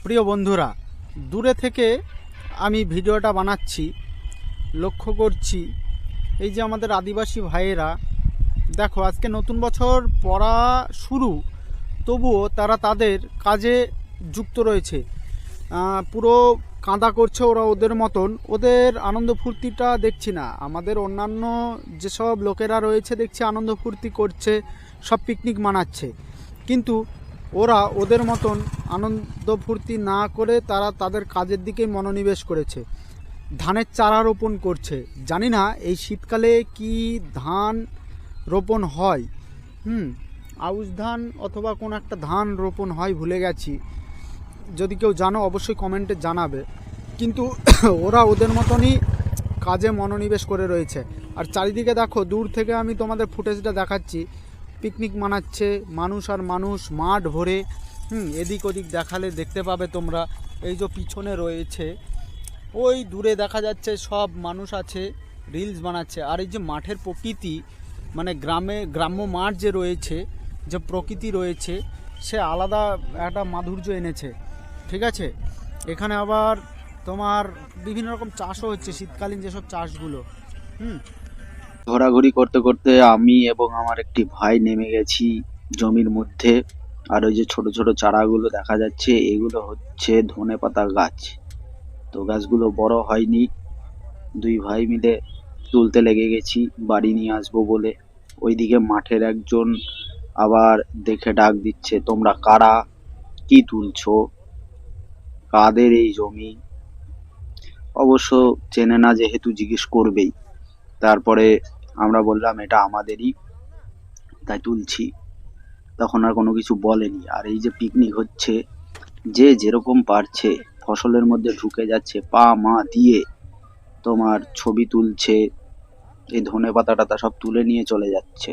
প্রিয় বন্ধুরা, দূরে থেকে আমি ভিডিওটা বানাচ্ছি, লক্ষ্য করছি এই যে আমাদের আদিবাসী ভাইয়েরা, দেখো আজকে নতুন বছর পড়া শুরু, তবুও তারা তাদের কাজে যুক্ত রয়েছে। পুরো কাঁদা করছে ওরা ওদের মতন। ওদের আনন্দ ফুর্তিটা দেখছি না। আমাদের অন্যান্য যেসব লোকেরা রয়েছে দেখছি আনন্দ ফুর্তি করছে, সব পিকনিক মানাচ্ছে, কিন্তু ওরা ওদের মতন আনন্দ ফুর্তি না করে তারা তাদের কাজের দিকেই মনোনিবেশ করেছে। ধানের চারা রোপণ করছে। জানি না এই শীতকালে কি ধান রোপণ হয়। আউশ ধান অথবা কোন একটা ধান রোপণ হয়, ভুলে গেছি। যদি কেউ জানো অবশ্যই কমেন্টে জানাবে। কিন্তু ওরা ওদের মতনই কাজে মনোনিবেশ করে রয়েছে। আর চারিদিকে দেখো, দূর থেকে আমি তোমাদের ফুটেজটা দেখাচ্ছি, পিকনিক মানাচ্ছে মানুষ আর মানুষ, মাঠ ভরে। এদিক ওদিক দেখালে দেখতে পাবে তোমরা। এই যে পিছনে রয়েছে, ওই দূরে দেখা যাচ্ছে সব মানুষ আছে, রিলস বানাচ্ছে। আর এই যে মাঠের প্রকৃতি, মানে গ্রাম্য মাঠ যে রয়েছে, যে প্রকৃতি রয়েছে, সে আলাদা একটা মাধুর্য এনেছে। ঠিক আছে, এখানে আবার তোমার বিভিন্ন রকম চাষও হচ্ছে, শীতকালীন যেসব চাষগুলো। ঘোরাঘুরি করতে করতে আমি এবং আমার একটি ভাই নেমে গেছি জমির মধ্যে। আর ওই যে ছোট ছোট চারাগুলো দেখা যাচ্ছে, এগুলো হচ্ছে ধনেপাতা গাছ। তো গাছগুলো বড় হয়নি, দুই ভাই মিলে তুলতে লেগে গেছি বাড়ি নিয়ে আসবো বলে। ওইদিকে মাঠের একজন আবার দেখে ডাক দিচ্ছে, তোমরা কারা, কি তুলছো, কাদের এই জমি? অবশ্য চেনে না যেহেতু জিজ্ঞেস করবেই। তারপরে আমরা বললাম এটা আমাদেরই, তাই তুলছি। তখন আর কোনো কিছু বলেনি। আর এই যে পিকনিক হচ্ছে, যে যেরকম পারছে ফসলের মধ্যে ঢুকে যাচ্ছে, পা মা দিয়ে তোমার ছবি তুলছে, এই ধনে পাতা টাতা সব তুলে নিয়ে চলে যাচ্ছে।